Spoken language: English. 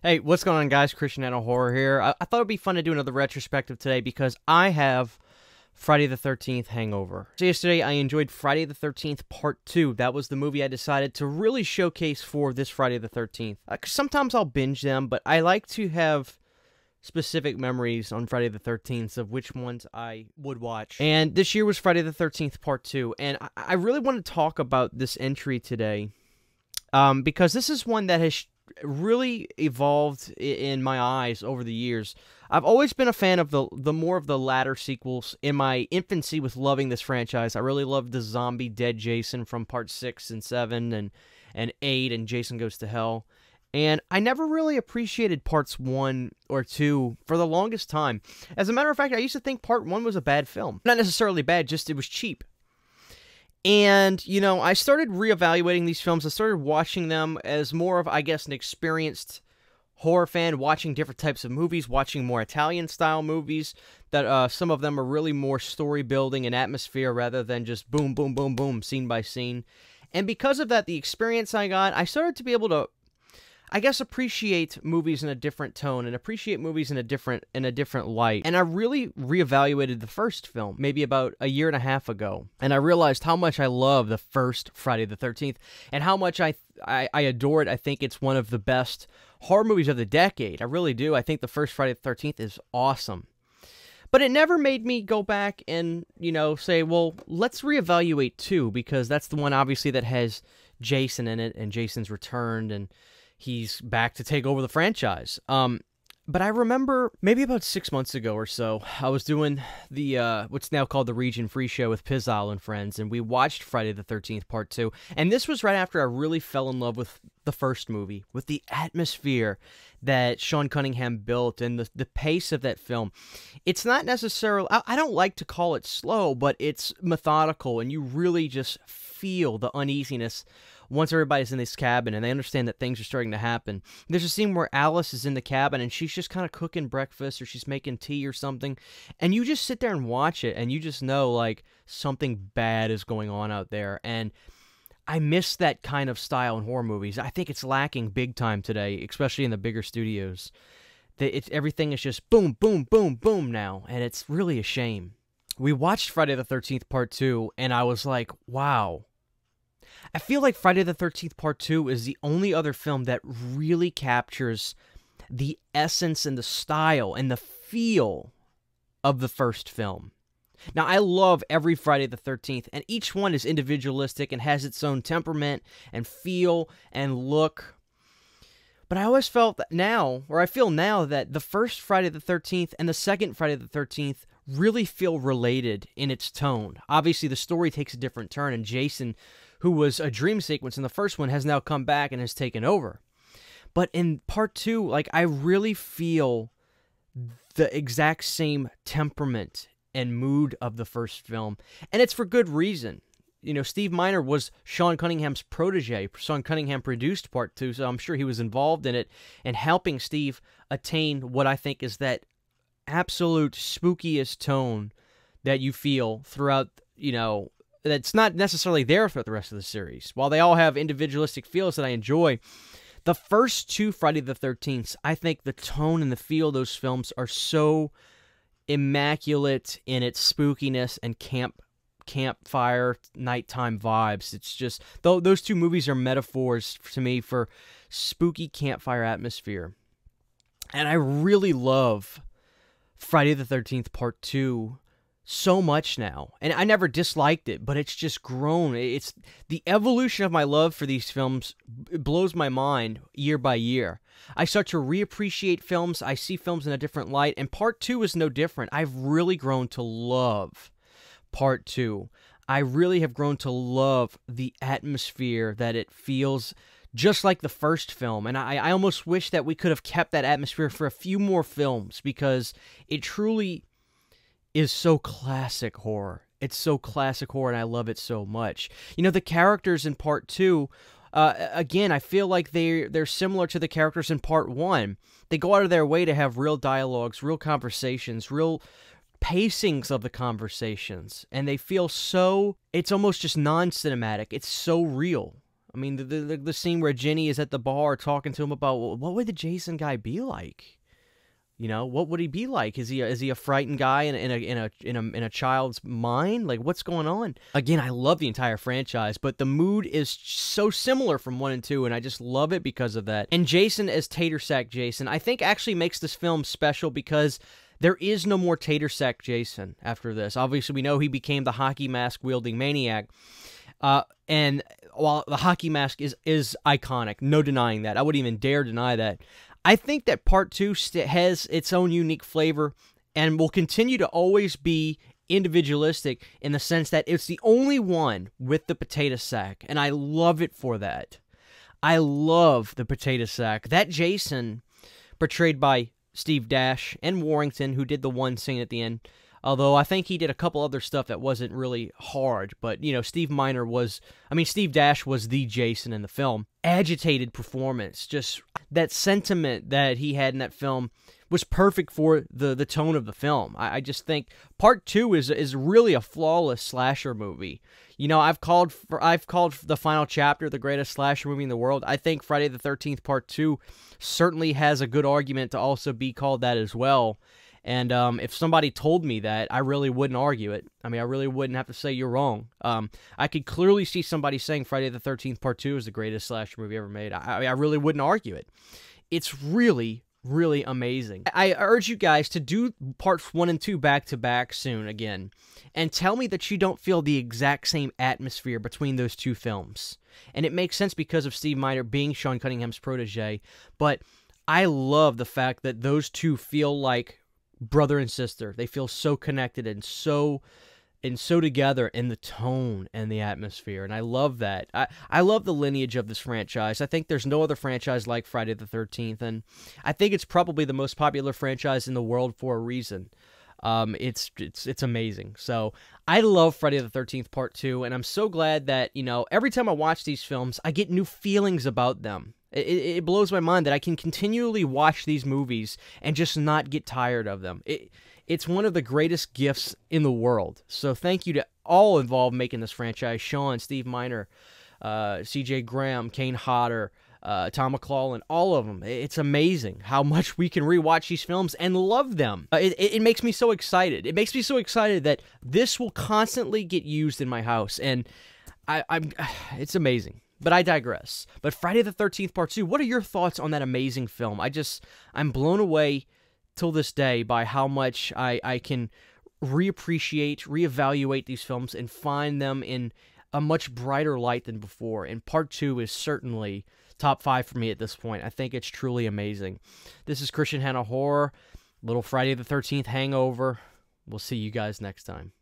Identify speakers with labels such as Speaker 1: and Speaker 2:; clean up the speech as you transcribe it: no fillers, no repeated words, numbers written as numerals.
Speaker 1: Hey, what's going on, guys? Christian Hanna Horror here. I thought it'd be fun to do another retrospective today because I have Friday the 13th hangover. So yesterday, I enjoyed Friday the 13th Part 2. That was the movie I decided to really showcase for this Friday the 13th. 'Cause sometimes I'll binge them, but I like to have specific memories on Friday the 13th of which ones I would watch. And this year was Friday the 13th Part 2. And I really want to talk about this entry today because this is one that has really evolved in my eyes over the years. I've always been a fan of the more of the latter sequels. In my infancy with loving this franchise, I really loved the zombie dead Jason from part 6 and 7 and 8 and Jason Goes to Hell. And I never really appreciated parts 1 or 2 for the longest time. As a matter of fact, I used to think part 1 was a bad film. Not necessarily bad, just it was cheap. And, you know, I started reevaluating these films. I started watching them as more of, I guess, an experienced horror fan, watching different types of movies, watching more Italian-style movies, that some of them are really more story-building and atmosphere rather than just boom, boom, boom, boom, scene by scene. And because of that, the experience I got, I started to be able to, I guess, appreciate movies in a different tone and appreciate movies in a different light. And I really reevaluated the first film maybe about a year and a half ago, and I realized how much I love the first Friday the 13th and how much I adore it. I think it's one of the best horror movies of the decade. I really do. I think the first Friday the 13th is awesome. But it never made me go back and, you know, say, well, let's reevaluate 2, because that's the one obviously that has Jason in it and Jason's returned and he's back to take over the franchise. But I remember maybe about 6 months ago or so, I was doing the what's now called the Region Free Show with Pizzile and friends, and we watched Friday the 13th Part 2. And this was right after I really fell in love with the first movie, with the atmosphere that Sean Cunningham built and the pace of that film. It's not necessarily, I don't like to call it slow, but it's methodical, and you really just feel the uneasiness once everybody's in this cabin and they understand that things are starting to happen. There's a scene where Alice is in the cabin and she's just kind of cooking breakfast or she's making tea or something, and you just sit there and watch it and you just know, like, something bad is going on out there. And I miss that kind of style in horror movies. I think it's lacking big time today, especially in the bigger studios. Everything is just boom, boom, boom, boom now, and it's really a shame. We watched Friday the 13th Part 2, and I was like, wow. I feel like Friday the 13th Part 2 is the only other film that really captures the essence and the style and the feel of the first film. Now, I love every Friday the 13th, and each one is individualistic and has its own temperament and feel and look. But I always felt that now, or I feel now, that the first Friday the 13th and the second Friday the 13th really feel related in its tone. Obviously, the story takes a different turn, and Jason, who was a dream sequence in the first one, has now come back and has taken over. But in Part 2, like, I really feel the exact same temperament and mood of the first film. And it's for good reason. You know, Steve Miner was Sean Cunningham's protege. Sean Cunningham produced Part 2, so I'm sure he was involved in it and helping Steve attain what I think is that absolute spookiest tone that you feel throughout, you know, that's not necessarily there throughout the rest of the series. While they all have individualistic feels that I enjoy, the first 2 Friday the 13th, I think the tone and the feel of those films are so immaculate in its spookiness and campfire nighttime vibes. It's just, those 2 movies are metaphors to me for spooky campfire atmosphere. And I really love Friday the 13th Part 2 so much now. And I never disliked it, but it's just grown. It's the evolution of my love for these films. It blows my mind year by year. I start to reappreciate films. I see films in a different light, and Part 2 is no different. I've really grown to love Part 2. I really have grown to love the atmosphere that it feels just like the first film, and I almost wish that we could have kept that atmosphere for a few more films, because it truly is so classic horror. It's so classic horror, and I love it so much. You know, the characters in Part 2, again, I feel like they're similar to the characters in Part 1. They go out of their way to have real dialogues, real conversations, real pacings of the conversations, and they feel so, it's almost just non-cinematic. It's so real. I mean, the scene where Ginny is at the bar talking to him about, well, what would the Jason guy be like? You know, what would he be like? Is he a frightened guy in a child's mind? Like, what's going on? Again, I love the entire franchise, but the mood is so similar from 1 and 2, and I just love it because of that. And Jason as Tater Sack Jason, I think actually makes this film special because there is no more Tater Sack Jason after this. Obviously, we know he became the hockey mask wielding maniac. And while the hockey mask is iconic, no denying that. I wouldn't even dare deny that. I think that Part 2 has its own unique flavor and will continue to always be individualistic in the sense that it's the only one with the potato sack, and I love it for that. I love the potato sack. That Jason, portrayed by Steve Dash and Warrington, who did the one scene at the end, although I think he did a couple other stuff that wasn't really hard, but, you know, Steve Dash was the Jason in the film. Agitated performance, just that sentiment that he had in that film was perfect for the tone of the film. I just think Part 2 is really a flawless slasher movie. You know, I've called the final chapter the greatest slasher movie in the world. I think Friday the 13th Part 2 certainly has a good argument to also be called that as well. And if somebody told me that, I really wouldn't argue it. I mean, I really wouldn't have to say you're wrong. I could clearly see somebody saying Friday the 13th Part 2 is the greatest slasher movie ever made. I really wouldn't argue it. It's really, really amazing. I urge you guys to do Parts 1 and 2 back-to-back soon again. And tell me that you don't feel the exact same atmosphere between those two films. And it makes sense because of Steve Miner being Sean Cunningham's protege. But I love the fact that those two feel like brother and sister. They feel so connected and so together in the tone and the atmosphere, and I love that. I love the lineage of this franchise. I think there's no other franchise like Friday the 13th, and I think it's probably the most popular franchise in the world for a reason. It's amazing. So I love Friday the 13th Part 2, and I'm so glad that, you know, every time I watch these films, I get new feelings about them. It blows my mind that I can continually watch these movies and just not get tired of them. It's one of the greatest gifts in the world. So thank you to all involved making this franchise: Sean, Steve Miner, C.J. Graham, Kane Hodder, Tom McClellan, all of them. It's amazing how much we can rewatch these films and love them. It makes me so excited. It makes me so excited that this will constantly get used in my house, and it's amazing. But I digress. But Friday the 13th Part 2, what are your thoughts on that amazing film? I'm blown away till this day by how much I can reappreciate, reevaluate these films, and find them in a much brighter light than before. And Part 2 is certainly top 5 for me at this point. I think it's truly amazing. This is Christian Hanna Horror, little Friday the 13th hangover. We'll see you guys next time.